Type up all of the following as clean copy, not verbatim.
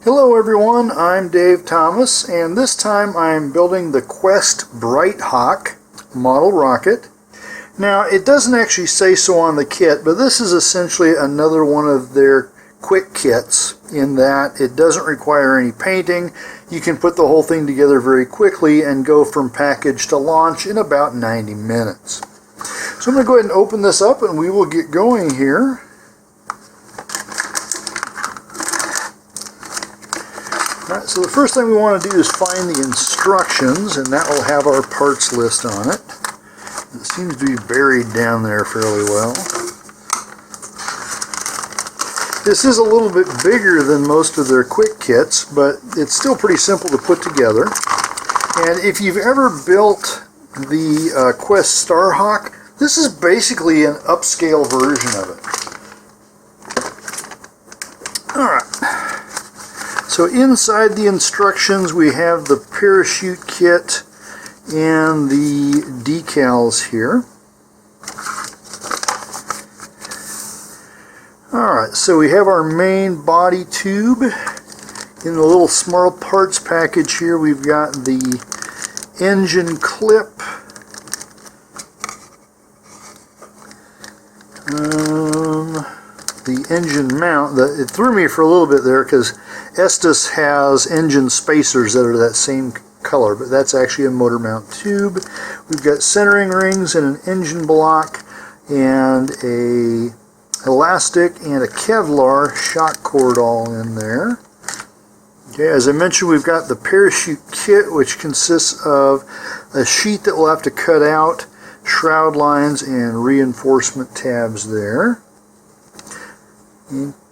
Hello everyone, I'm Dave Thomas, and this time I'm building the Quest Bright Hawk model rocket. Now it doesn't actually say so on the kit, but this is essentially another one of their quick kits in that it doesn't require any painting. You can put the whole thing together very quickly and go from package to launch in about 90 minutes. So I'm going to go ahead and open this up and we will get going here. Alright, so the first thing we want to do is find the instructions, and that will have our parts list on it. It seems to be buried down there fairly well. This is a little bit bigger than most of their quick kits, but it's still pretty simple to put together. And if you've ever built the Quest Starhawk, this is basically an upscale version of it. Alright. So inside the instructions we have the parachute kit and the decals here. Alright, so we have our main body tube. In the little small parts package here we've got the engine clip, the engine mount. It threw me for a little bit there because Estes has engine spacers that are that same color, but that's actually a motor mount tube. We've got centering rings and an engine block and a elastic and a Kevlar shock cord all in there. Okay, as I mentioned, we've got the parachute kit, which consists of a sheet that we'll have to cut out, shroud lines, and reinforcement tabs there.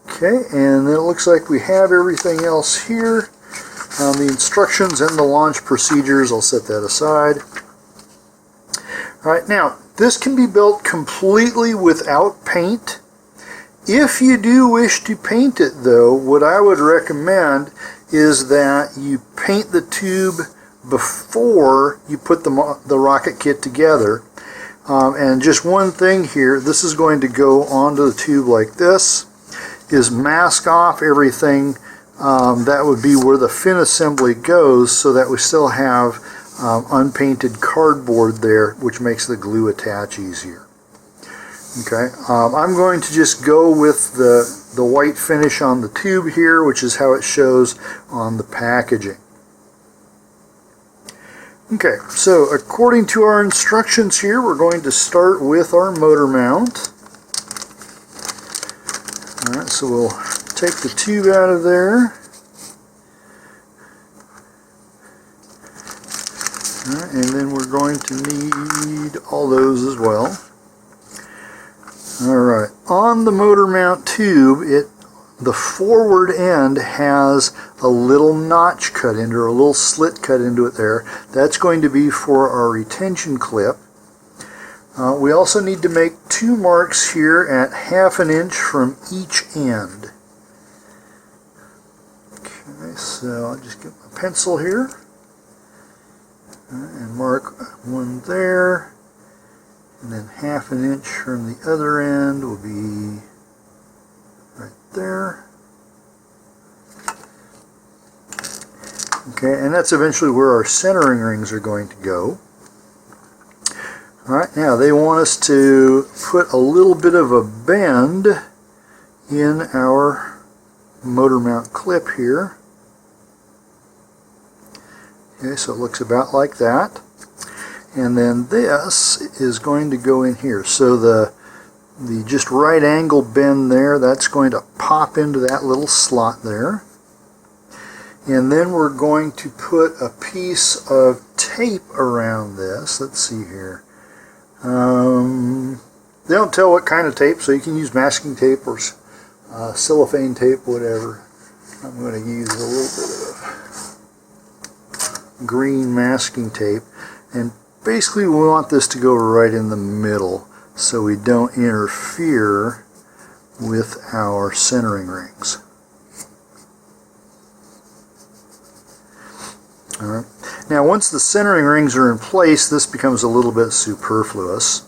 Okay, and then it looks like we have everything else here. The instructions and the launch procedures, I'll set that aside. Alright, now, this can be built completely without paint. If you do wish to paint it, though, what I would recommend is that you paint the tube before you put the rocket kit together. And just one thing here, this is going to go onto the tube like this, is mask off everything that would be where the fin assembly goes, so that we still have unpainted cardboard there, which makes the glue attach easier. Okay, I'm going to just go with the white finish on the tube here, which is how it shows on the packaging. Okay, so according to our instructions here, we're going to start with our motor mount. Alright, so we'll take the tube out of there. Alright, and then we're going to need all those as well. Alright, on the motor mount tube, the forward end has a little notch cut into, or a little slit cut into it there. That's going to be for our retention clip. We also need to make two marks here at 1/2 inch from each end. Okay, so I'll just get my pencil here and mark one there, and then 1/2 inch from the other end will be right there. Okay, and that's eventually where our centering rings are going to go. Alright, now they want us to put a little bit of a bend in our motor mount clip here. Okay, so it looks about like that. And then this is going to go in here. So the just right angle bend there, that's going to pop into that little slot there. And then we're going to put a piece of tape around this. Let's see here. They don't tell what kind of tape, so you can use masking tape or cellophane tape, whatever. I'm going to use a little bit of green masking tape, and basically we want this to go right in the middle so we don't interfere with our centering rings. Alright. Now once the centering rings are in place, this becomes a little bit superfluous.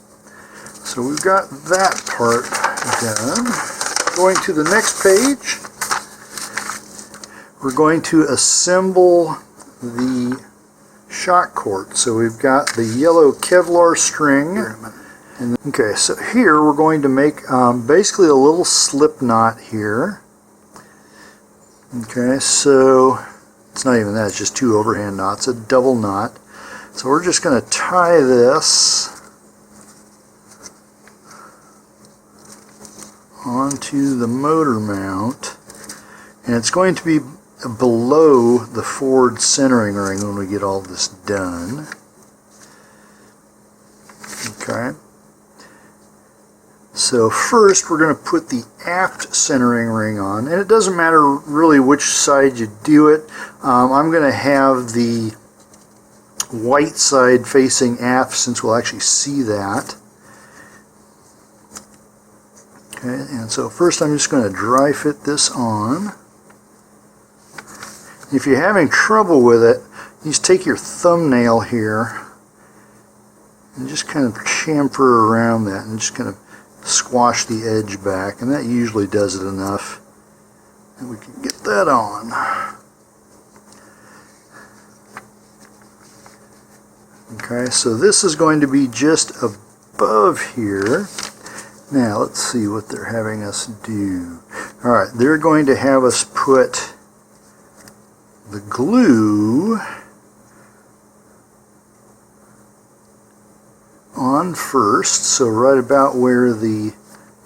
So we've got that part done. Going to the next page, we're going to assemble the shock cord. So we've got the yellow Kevlar string. And okay, so here we're going to make basically a little slip knot here. Okay, so it's not even that, it's just two overhand knots, a double knot. So we're just going to tie this onto the motor mount, and it's going to be below the forward centering ring when we get all this done. Okay. So first we're going to put the aft centering ring on, and it doesn't matter really which side you do it. I'm going to have the white side facing aft since we'll actually see that. Okay, and so first I'm just going to dry fit this on. If you're having trouble with it, you just take your thumbnail here and just kind of chamfer around that and just kind of squash the edge back, and that usually does it enough and we can get that on. Okay, so this is going to be just above here. Now let's see what they're having us do. Alright, they're going to have us put the glue on first, so right about where the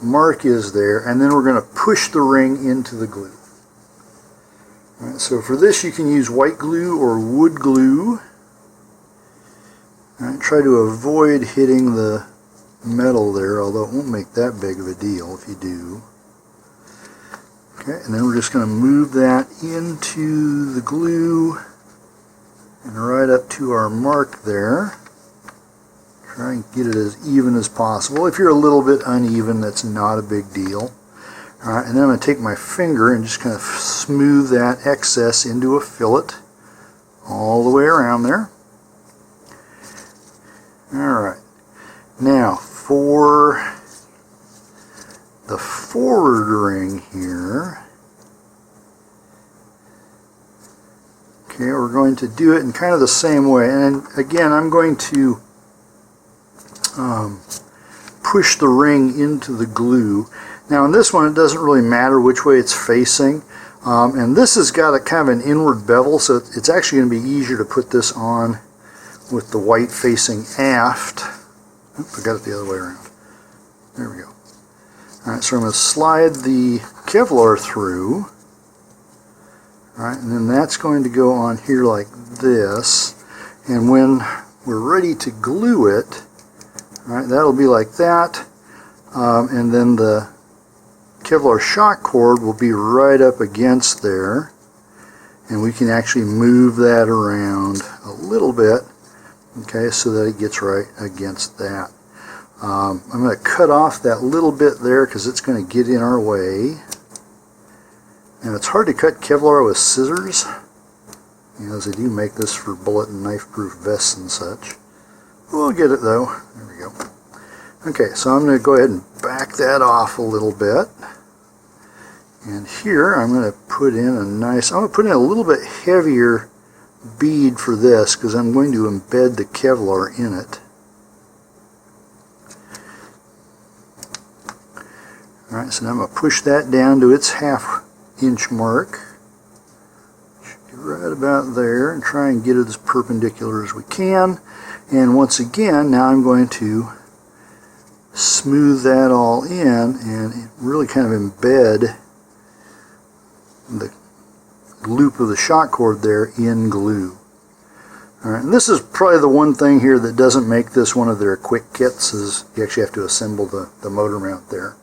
mark is there, and then we're going to push the ring into the glue. All right, so for this you can use white glue or wood glue. All right, try to avoid hitting the metal there, although it won't make that big of a deal if you do. Okay, and then we're just going to move that into the glue and right up to our mark there. Try and get it as even as possible. If you're a little bit uneven, that's not a big deal. Alright, and then I'm going to take my finger and just kind of smooth that excess into a fillet all the way around there. Alright, now for the forward ring here, okay, we're going to do it in kind of the same way. And again, I'm going to push the ring into the glue. Now in this one it doesn't really matter which way it's facing, and this has got a kind of an inward bevel, so it's actually going to be easier to put this on with the white facing aft. Oops, I got it the other way around. There we go. Alright, so I'm going to slide the Kevlar through. Alright, and then that's going to go on here like this, and when we're ready to glue it, alright, that'll be like that, and then the Kevlar shock cord will be right up against there, and we can actually move that around a little bit, okay, so that it gets right against that. I'm going to cut off that little bit there because it's going to get in our way, and it's hard to cut Kevlar with scissors, as they do make this for bullet and knife proof vests and such. We'll get it though. There we go. Okay, so I'm going to go ahead and back that off a little bit. And here I'm going to put in I'm going to put in a little bit heavier bead for this because I'm going to embed the Kevlar in it. Alright, so now I'm going to push that down to its half-inch mark. Should be right about there, and try and get it as perpendicular as we can. And once again, now I'm going to smooth that all in and really kind of embed the loop of the shock cord there in glue. Alright, and this is probably the one thing here that doesn't make this one of their quick kits, is you actually have to assemble the motor mount there.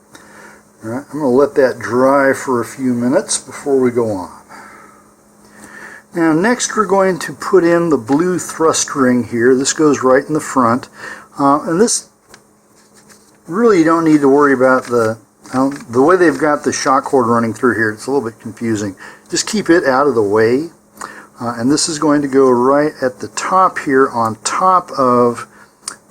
Alright, I'm going to let that dry for a few minutes before we go on. Now next we're going to put in the blue thrust ring here. This goes right in the front. And this, really you don't need to worry about the way they've got the shock cord running through here. It's a little bit confusing. Just keep it out of the way. And this is going to go right at the top here on top of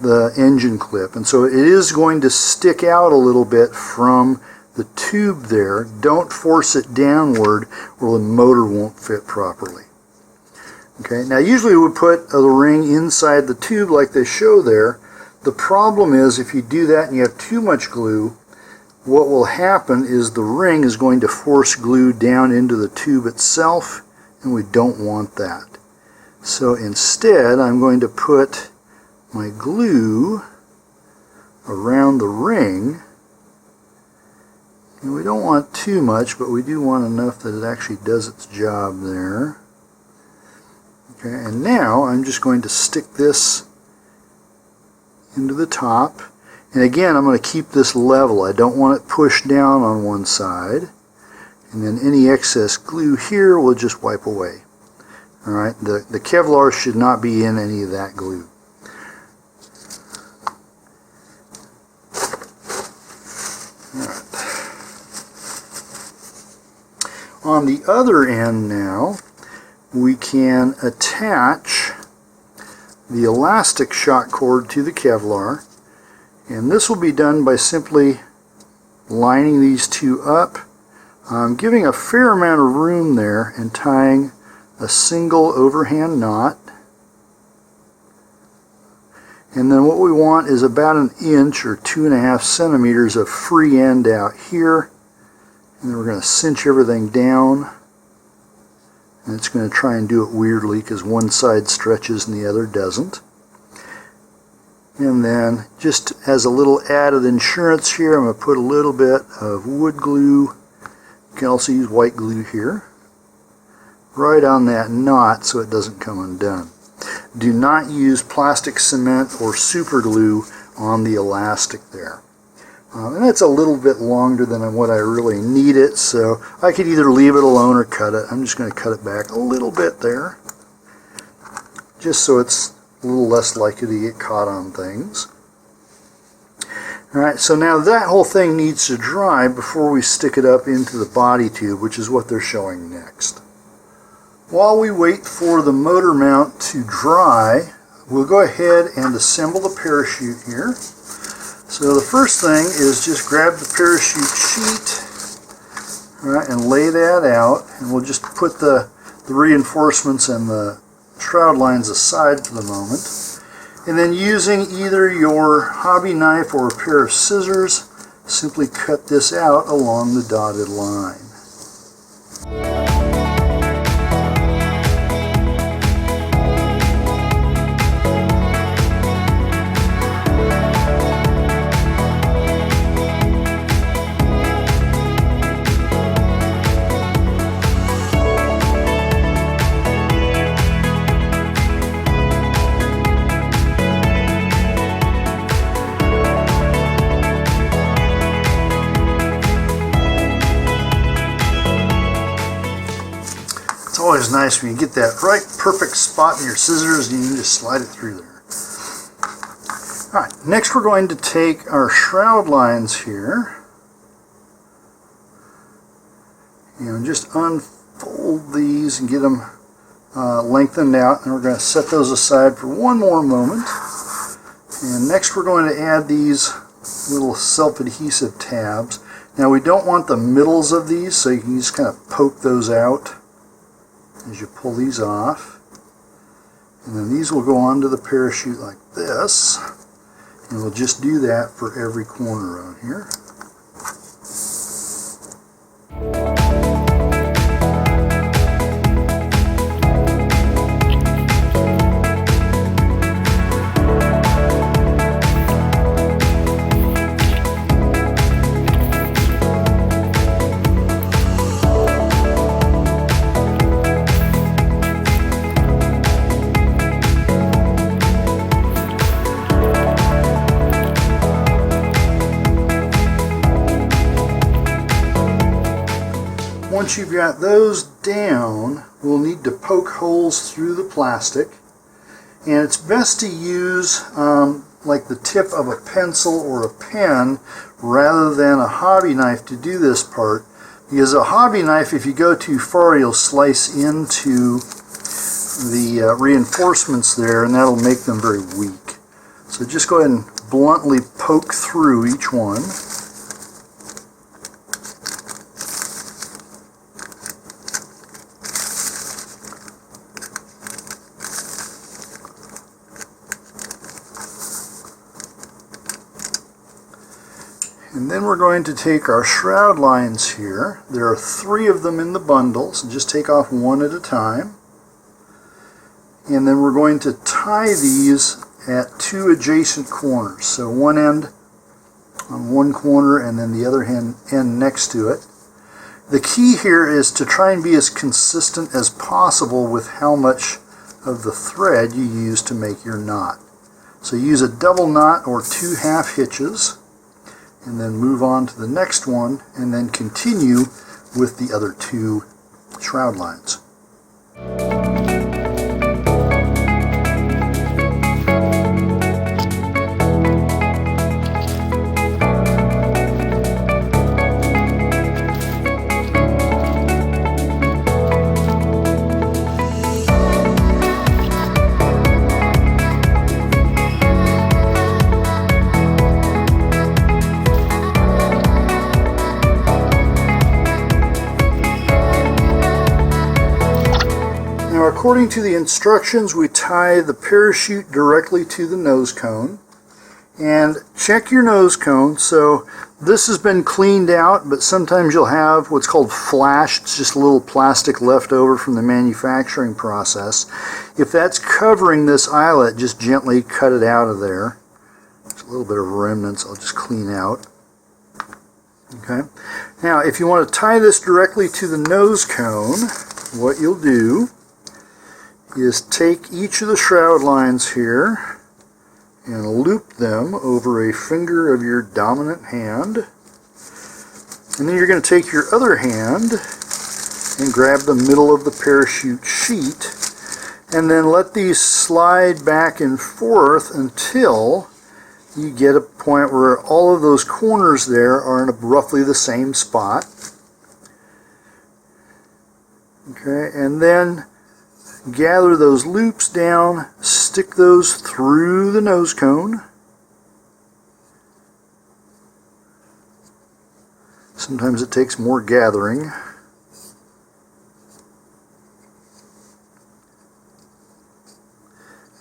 the engine clip. And so it is going to stick out a little bit from the tube there. Don't force it downward or the motor won't fit properly. Okay, now usually we put the ring inside the tube like they show there. The problem is if you do that and you have too much glue, what will happen is the ring is going to force glue down into the tube itself, and we don't want that. So instead I'm going to put my glue around the ring, and we don't want too much, but we do want enough that it actually does its job there. Okay, and now I'm just going to stick this into the top, and again I'm going to keep this level. I don't want it pushed down on one side, and then any excess glue here will just wipe away. Alright, the Kevlar should not be in any of that glue. On the other end now, we can attach the elastic shock cord to the Kevlar, and this will be done by simply lining these two up, giving a fair amount of room there and tying a single overhand knot. And then what we want is about 1 inch or 2.5 centimeters of free end out here. And then we're going to cinch everything down, and it's going to try and do it weirdly because one side stretches and the other doesn't. And then just as a little added insurance here, I'm going to put a little bit of wood glue. You can also use white glue here, right on that knot so it doesn't come undone. Do not use plastic cement or super glue on the elastic there. And that's a little bit longer than what I really need it, so I could either leave it alone or cut it. I'm just going to cut it back a little bit there, just so it's a little less likely to get caught on things. Alright, so now that whole thing needs to dry before we stick it up into the body tube, which is what they're showing next. While we wait for the motor mount to dry, we'll go ahead and assemble the parachute here. So the first thing is just grab the parachute sheet, right, and lay that out, and we'll just put the reinforcements and the shroud lines aside for the moment. And then using either your hobby knife or a pair of scissors, simply cut this out along the dotted line. It's always nice when you get that right perfect spot in your scissors and you can just slide it through there. Alright, next we're going to take our shroud lines here and just unfold these and get them lengthened out, and we're going to set those aside for one more moment. And next we're going to add these little self-adhesive tabs. Now we don't want the middles of these, so you can just kind of poke those out as you pull these off. And then these will go onto the parachute like this, and we'll just do that for every corner on here. Once you've got those down, we'll need to poke holes through the plastic, and it's best to use like the tip of a pencil or a pen rather than a hobby knife to do this part, because a hobby knife, if you go too far, you'll slice into the reinforcements there, and that'll make them very weak. So just go ahead and bluntly poke through each one. And then we're going to take our shroud lines here. There are 3 of them in the bundle, so just take off one at a time. And then we're going to tie these at 2 adjacent corners. So one end on one corner and then the other end next to it. The key here is to try and be as consistent as possible with how much of the thread you use to make your knot. So use a double knot or 2 half hitches, and then move on to the next one, and then continue with the other 2 shroud lines. Now, according to the instructions, we tie the parachute directly to the nose cone. And check your nose cone. So this has been cleaned out, but sometimes you'll have what's called flash. It's just a little plastic left over from the manufacturing process. If that's covering this eyelet, just gently cut it out of there. There's a little bit of remnants I'll just clean out. Okay. Now, if you want to tie this directly to the nose cone, what you'll do is take each of the shroud lines here and loop them over a finger of your dominant hand. And then you're going to take your other hand and grab the middle of the parachute sheet and then let these slide back and forth until you get a point where all of those corners there are in roughly the same spot. Okay, and then gather those loops down, stick those through the nose cone. Sometimes it takes more gathering.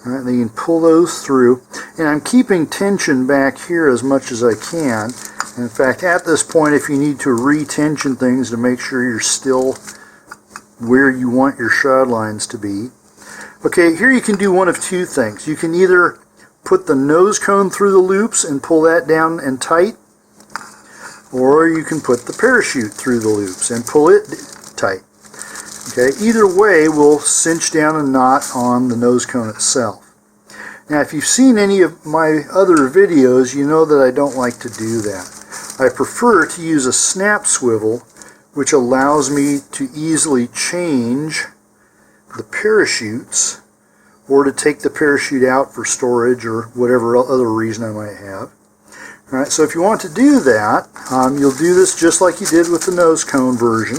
Alright, then you can pull those through. And I'm keeping tension back here as much as I can. In fact, at this point, if you need to re-tension things to make sure you're still where you want your shroud lines to be. Okay, here you can do one of 2 things. You can either put the nose cone through the loops and pull that down and tight, or you can put the parachute through the loops and pull it tight. Okay, either way will cinch down a knot on the nose cone itself. Now, if you've seen any of my other videos, you know that I don't like to do that. I prefer to use a snap swivel, which allows me to easily change the parachutes or to take the parachute out for storage or whatever other reason I might have. All right, so if you want to do that, you'll do this just like you did with the nose cone version.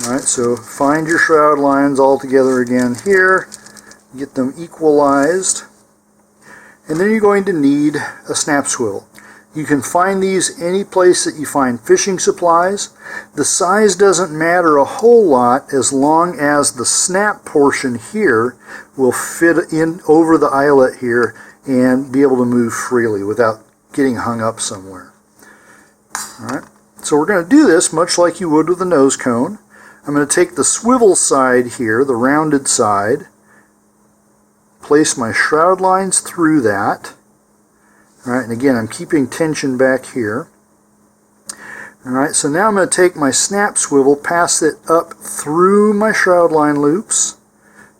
All right, so find your shroud lines all together again here, get them equalized, and then you're going to need a snap swivel. You can find these any place that you find fishing supplies. The size doesn't matter a whole lot as long as the snap portion here will fit in over the eyelet here and be able to move freely without getting hung up somewhere. Alright, so we're going to do this much like you would with a nose cone. I'm going to take the swivel side here, the rounded side, place my shroud lines through that. Alright, and again, I'm keeping tension back here. Alright, so now I'm going to take my snap swivel, pass it up through my shroud line loops,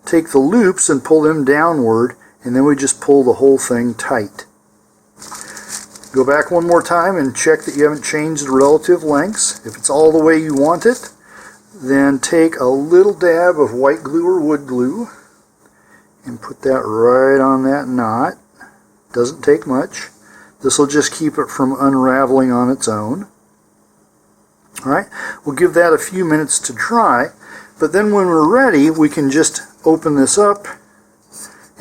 take the loops and pull them downward, and then we just pull the whole thing tight. Go back one more time and check that you haven't changed the relative lengths. If it's all the way you want it, then take a little dab of white glue or wood glue and put that right on that knot. Doesn't take much. This will just keep it from unraveling on its own. Alright, we'll give that a few minutes to dry, but then when we're ready, we can just open this up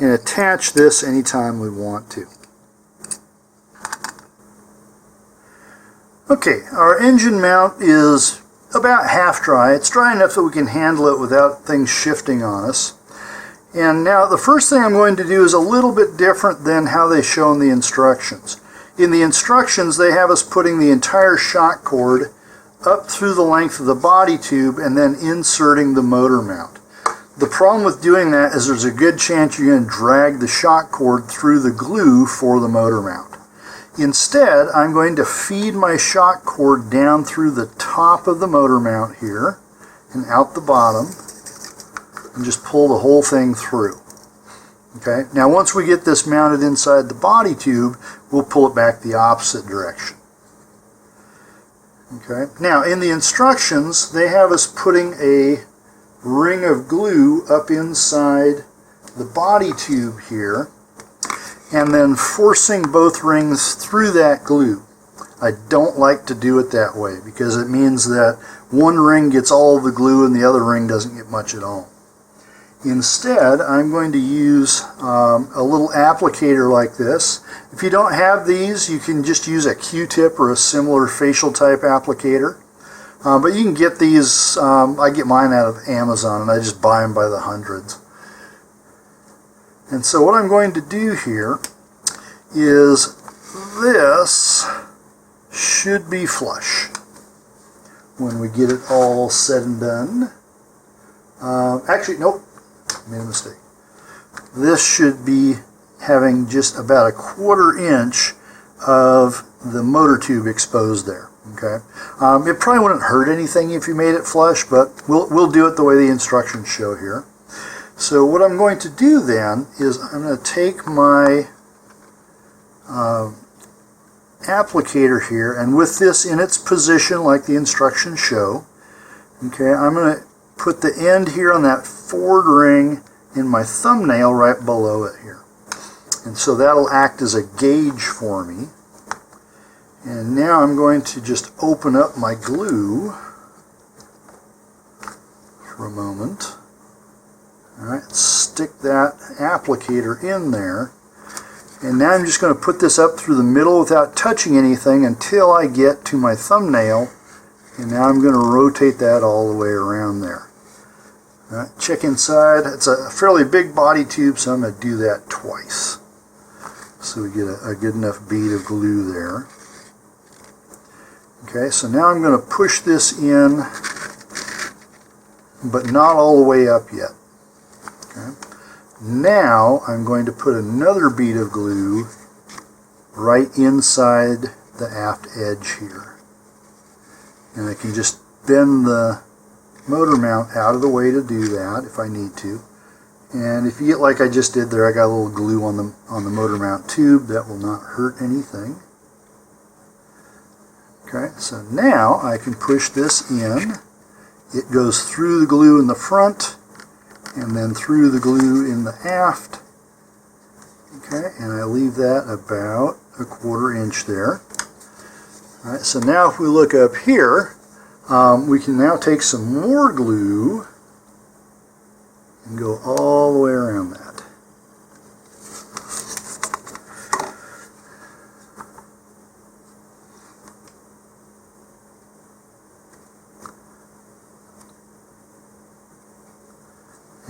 and attach this anytime we want to. Okay, our engine mount is about half dry. It's dry enough that we can handle it without things shifting on us. And now the first thing I'm going to do is a little bit different than how they show in the instructions. in the instructions, they have us putting the entire shock cord up through the length of the body tube and then inserting the motor mount. The problem with doing that is there's a good chance you're going to drag the shock cord through the glue for the motor mount. Instead, I'm going to feed my shock cord down through the top of the motor mount here and out the bottom and just pull the whole thing through. Okay, now once we get this mounted inside the body tube, we'll pull it back the opposite direction. Okay, now in the instructions, they have us putting a ring of glue up inside the body tube here and then forcing both rings through that glue. I don't like to do it that way because it means that one ring gets all of the glue and the other ring doesn't get much at all. Instead, I'm going to use a little applicator like this. If you don't have these, you can just use a Q-tip or a similar facial type applicator. But you can get these, I get mine out of Amazon and I just buy them by the hundreds. And so what I'm going to do here is this should be flush when we get it all said and done. Actually, nope. Made a mistake. This should be having just about 1/4 inch of the motor tube exposed there. Okay, it probably wouldn't hurt anything if you made it flush, but we'll do it the way the instructions show here. So what I'm going to do then is I'm going to take my applicator here, and with this in its position like the instructions show, okay, I'm going to put the end here on that forward ring in my thumbnail right below it here. And so that'll act as a gauge for me. And now I'm going to just open up my glue for a moment. Alright, stick that applicator in there. And now I'm just going to put this up through the middle without touching anything until I get to my thumbnail. And now I'm going to rotate that all the way around there. Right, check inside. It's a fairly big body tube, so I'm going to do that twice. So we get a good enough bead of glue there. Okay, so now I'm going to push this in, but not all the way up yet. Okay. Now I'm going to put another bead of glue right inside the aft edge here. And I can just bend the motor mount out of the way to do that if I need to. And if you get like I just did there, I got a little glue on the motor mount tube. That will not hurt anything. Okay, so now I can push this in. It goes through the glue in the front and then through the glue in the aft. Okay, and I leave that about 1/4 inch there. All right, so now if we look up here, we can now take some more glue and go all the way around that.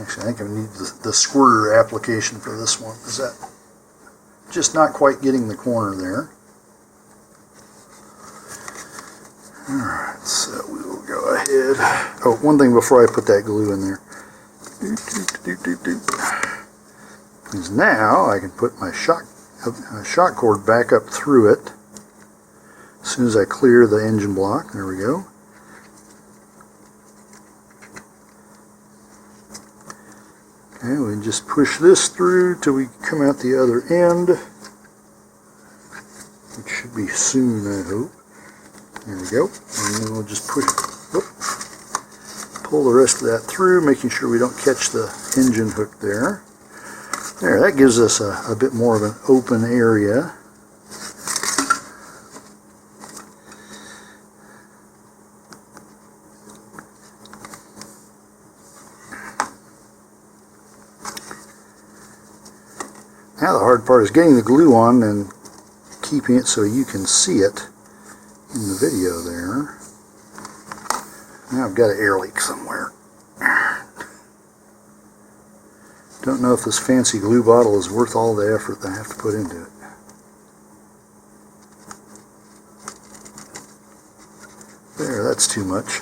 Actually, I think I need the squirter application for this one. Is that just not quite getting the corner there? Alright, so we will go ahead. Oh, one thing before I put that glue in there. Is now I can put my shock cord back up through it as soon as I clear the engine block. There we go. Okay, we can just push this through till we come out the other end, which should be soon, I hope. There we go. And then we'll just pull the rest of that through, making sure we don't catch the engine hook there. There, that gives us a bit more of an open area. Now the hard part is getting the glue on and keeping it so you can see it in the video there. Now I've got an air leak somewhere. Don't know if this fancy glue bottle is worth all the effort that I have to put into it. that's too much.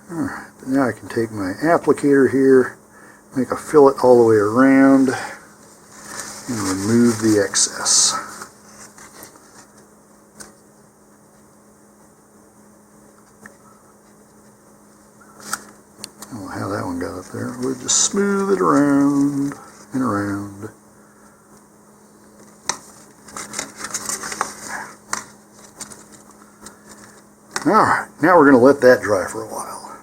Alright, now I can take my applicator here, make a fillet all the way around, and remove the excess. I don't know how that one got up there. We'll just smooth it around and around. Alright, now we're going to let that dry for a while.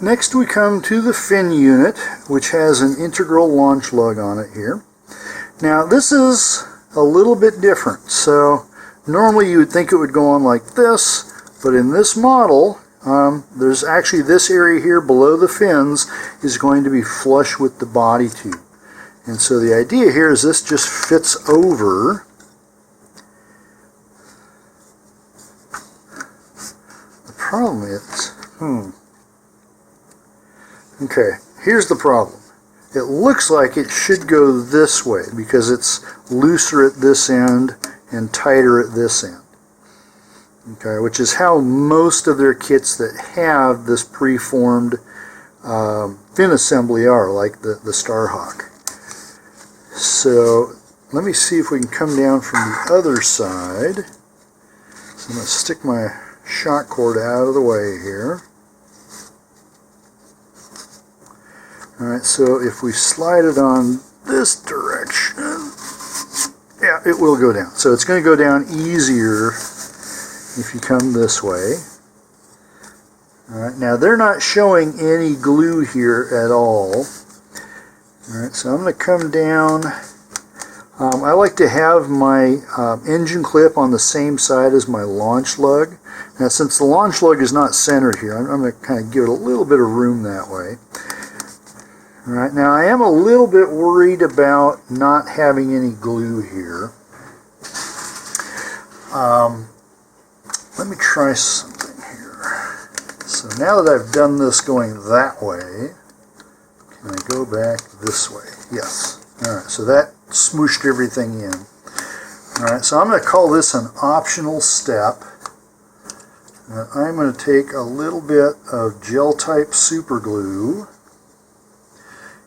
Next we come to the fin unit, which has an integral launch lug on it here. Now this is a little bit different. So normally you would think it would go on like this, but in this model, there's actually this area here below the fins is going to be flush with the body tube. And so the idea here is this just fits over. The problem is, okay, here's the problem. It looks like it should go this way because it's looser at this end and tighter at this end. Okay, which is how most of their kits that have this preformed fin assembly are, like the Starhawk. So let me see if we can come down from the other side. So I'm going to stick my shock cord out of the way here. Alright, so if we slide it on this direction, yeah, it will go down. So it's going to go down easier if you come this way. Alright, now they're not showing any glue here at all. Alright, so I'm going to come down. I like to have my engine clip on the same side as my launch lug. Now since the launch lug is not centered here, I'm going to kind of give it a little bit of room that way. Alright, now I am a little bit worried about not having any glue here. Let me try something here. So now that I've done this going that way, can I go back this way? Yes. Alright, so that smooshed everything in. Alright, so I'm going to call this an optional step. I'm going to take a little bit of gel type super glue,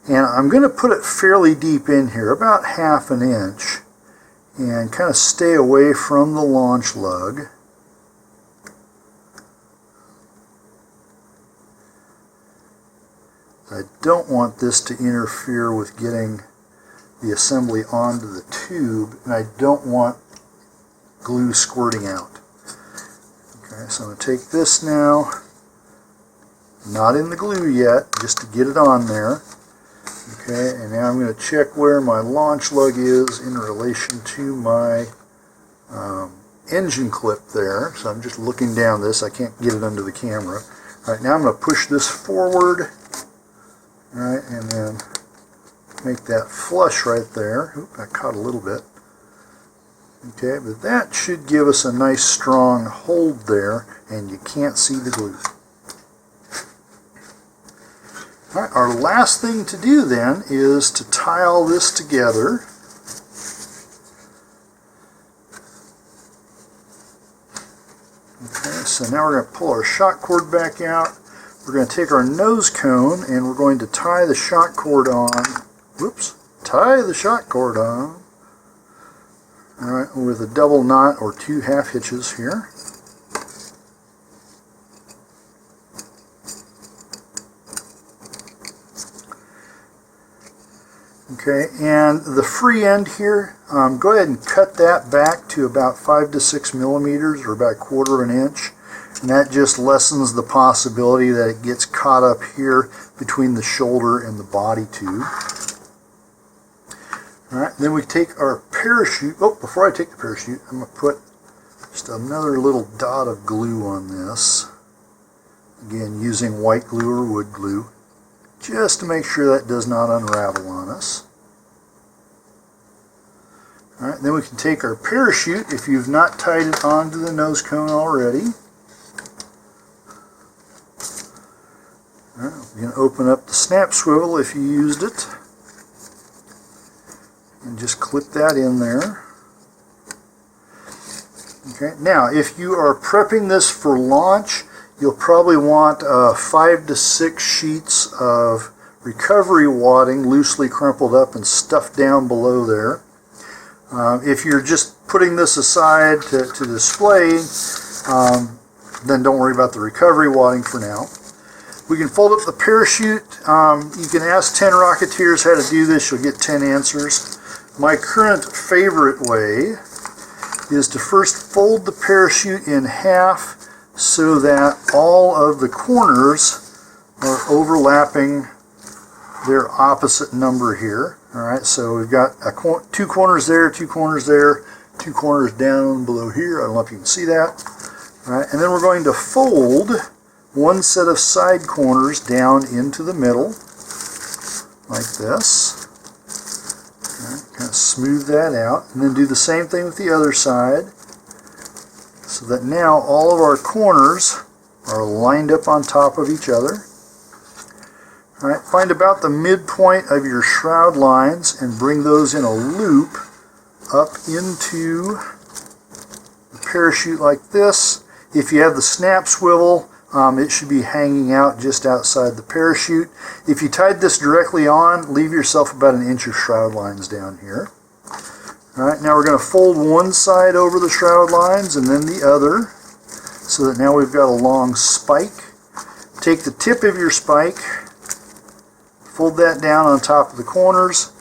and I'm going to put it fairly deep in here, about 1/2 inch, and kind of stay away from the launch lug. I don't want this to interfere with getting the assembly onto the tube, and I don't want glue squirting out. Okay, so I'm going to take this now, not in the glue yet, just to get it on there. Okay, and now I'm going to check where my launch lug is in relation to my engine clip there. So I'm just looking down this. I can't get it under the camera. All right, now I'm going to push this forward. All right, and then make that flush right there. Oop, I caught a little bit. Okay, but that should give us a nice strong hold there, and you can't see the glue. All right, our last thing to do then is to tie all this together. Okay, so now we're going to pull our shock cord back out. We're going to take our nose cone and we're going to tie the shock cord on. Whoops, tie the shock cord on. All right, with a double knot or 2 half hitches here. Okay, and the free end here, go ahead and cut that back to about 5 to 6 millimeters, or about 1/4 inch. And that just lessens the possibility that it gets caught up here between the shoulder and the body tube. Alright, then we take our parachute. Oh, before I take the parachute, I'm going to put just another little dot of glue on this. Again, using white glue or wood glue, just to make sure that does not unravel on us. Alright, then we can take our parachute, if you've not tied it onto the nose cone already. Alright, we're going to open up the snap swivel if you used it, and just clip that in there. Okay, now if you are prepping this for launch, you'll probably want 5 to 6 sheets of recovery wadding loosely crumpled up and stuffed down below there. If you're just putting this aside to display, then don't worry about the recovery wadding for now. We can fold up the parachute. You can ask 10 Rocketeers how to do this. You'll get 10 answers. My current favorite way is to first fold the parachute in half so that all of the corners are overlapping their opposite number here. All right, so we've got 2 corners there, 2 corners there, 2 corners down below here. I don't know if you can see that. All right, and then we're going to fold one set of side corners down into the middle, like this. All right, kind of smooth that out, and then do the same thing with the other side, so that now all of our corners are lined up on top of each other. All right, find about the midpoint of your shroud lines and bring those in a loop up into the parachute like this. If you have the snap swivel, it should be hanging out just outside the parachute. If you tied this directly on, leave yourself about 1 inch of shroud lines down here. All right, now we're going to fold one side over the shroud lines and then the other, so that now we've got a long spike. Take the tip of your spike, fold that down on top of the corners,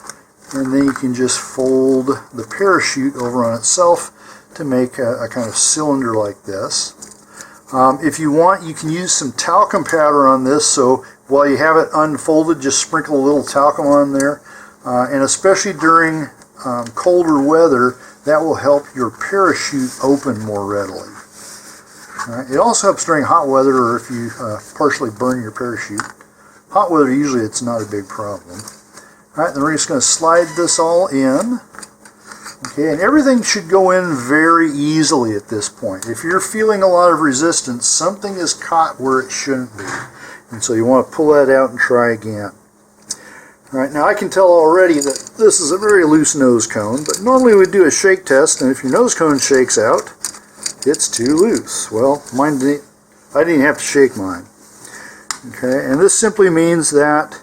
and then you can just fold the parachute over on itself to make a kind of cylinder like this. If you want, you can use some talcum powder on this, so while you have it unfolded, just sprinkle a little talcum on there. And especially during colder weather, that will help your parachute open more readily. All right. It also helps during hot weather, or if you partially burn your parachute. Hot weather, usually it's not a big problem. All right, then we're just going to slide this all in. Okay, and everything should go in very easily at this point. If you're feeling a lot of resistance, something is caught where it shouldn't be. And so you want to pull that out and try again. All right, now I can tell already that this is a very loose nose cone, but normally we do a shake test, and if your nose cone shakes out, it's too loose. Well, mine didn't, I didn't even have to shake mine. Okay, and this simply means that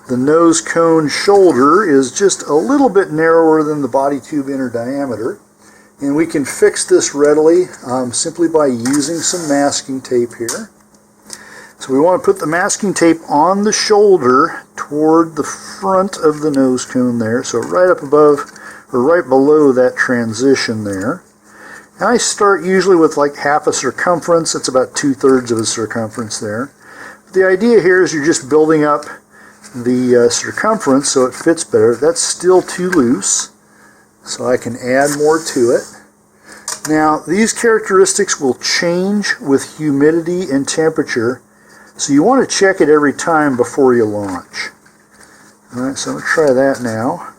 the nose cone shoulder is just a little bit narrower than the body tube inner diameter, and we can fix this readily simply by using some masking tape here. So we want to put the masking tape on the shoulder toward the front of the nose cone there, so right up above or right below that transition there. And I start usually with like half a circumference. That's about 2/3 of a circumference there. The idea here is you're just building up the circumference so it fits better. That's still too loose, so I can add more to it. Now, these characteristics will change with humidity and temperature, so you want to check it every time before you launch. All right, so I'm going to try that now.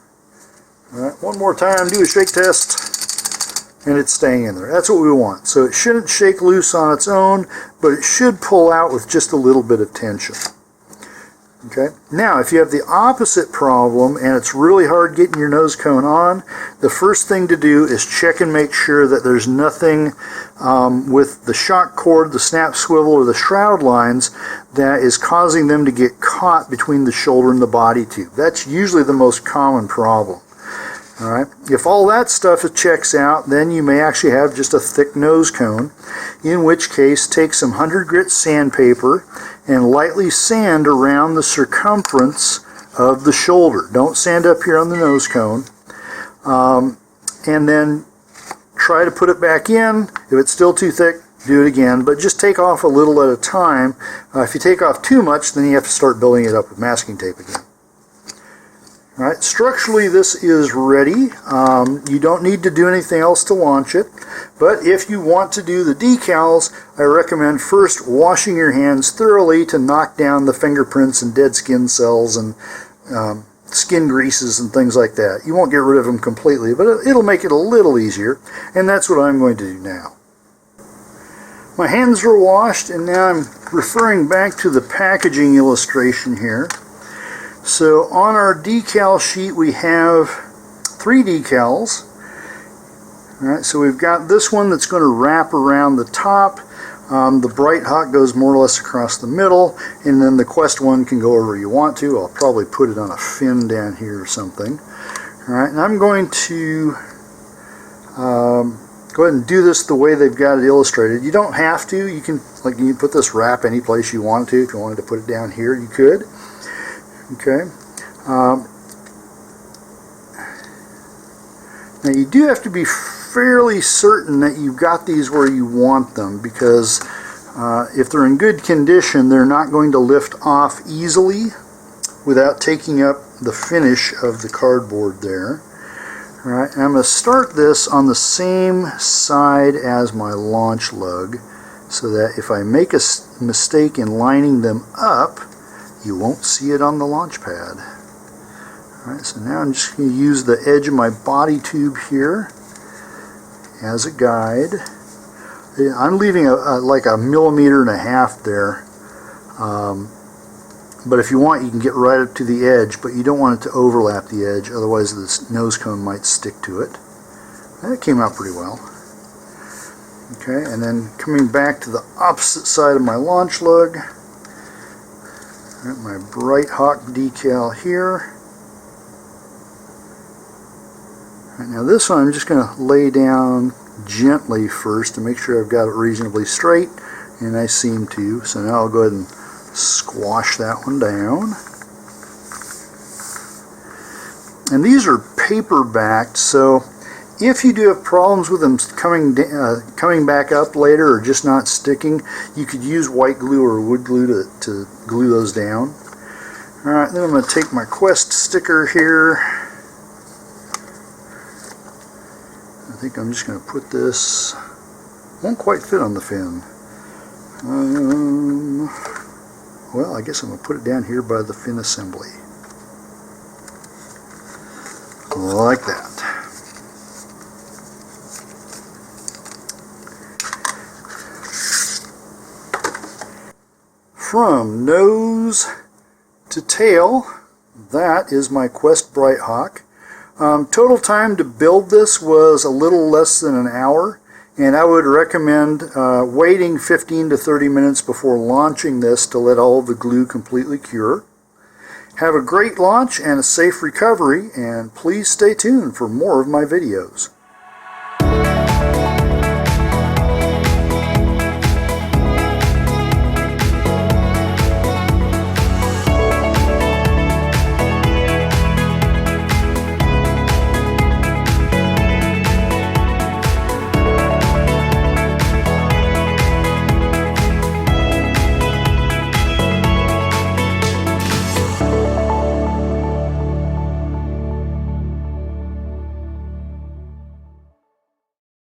All right, one more time, do a shake test, and it's staying in there. That's what we want. So it shouldn't shake loose on its own, but it should pull out with just a little bit of tension. Okay. Now, if you have the opposite problem and it's really hard getting your nose cone on, the first thing to do is check and make sure that there's nothing with the shock cord, the snap swivel, or the shroud lines that is causing them to get caught between the shoulder and the body tube. That's usually the most common problem. All right. If all that stuff checks out, then you may actually have just a thick nose cone, in which case take some 100 grit sandpaper and lightly sand around the circumference of the shoulder. Don't sand up here on the nose cone. And then try to put it back in. If it's still too thick, do it again, but just take off a little at a time. If you take off too much, then you have to start building it up with masking tape again. All right, structurally this is ready. You don't need to do anything else to launch it, but if you want to do the decals, I recommend first washing your hands thoroughly to knock down the fingerprints and dead skin cells and skin greases and things like that. You won't get rid of them completely, but it'll make it a little easier, and that's what I'm going to do now. My hands are washed, and now I'm referring back to the packaging illustration here. So on our decal sheet we have 3 decals. Alright, so we've got this one that's going to wrap around the top. The Bright Hawk goes more or less across the middle, and then the Quest one can go wherever you want to. I'll probably put it on a fin down here or something. Alright, and I'm going to go ahead and do this the way they've got it illustrated. You don't have to. You can put this wrap any place you want to. If you wanted to put it down here, you could. Okay. Now you do have to be fairly certain that you've got these where you want them, because if they're in good condition, they're not going to lift off easily without taking up the finish of the cardboard there. Alright, I'm going to start this on the same side as my launch lug, so that if I make a mistake in lining them up, you won't see it on the launch pad. Alright, so now I'm just going to use the edge of my body tube here as a guide. I'm leaving like 1.5 millimeters there, but if you want, you can get right up to the edge, but you don't want it to overlap the edge, otherwise the nose cone might stick to it. That came out pretty well. Okay, and then coming back to the opposite side of my launch lug, got my Bright Hawk decal here. Right, now this one I'm just going to lay down gently first to make sure I've got it reasonably straight, and I seem to. So now I'll go ahead and squash that one down. And these are paper backed, so if you do have problems with them coming back up later or just not sticking, you could use white glue or wood glue to glue those down. Alright, then I'm going to take my Quest sticker here. I think I'm just going to put this, won't quite fit on the fin. Well, I guess I'm going to put it down here by the fin assembly. Like that. From nose to tail, that is my Quest Bright Hawk. Total time to build this was a little less than an hour, and I would recommend waiting 15 to 30 minutes before launching this to let all of the glue completely cure. Have a great launch and a safe recovery, and please stay tuned for more of my videos.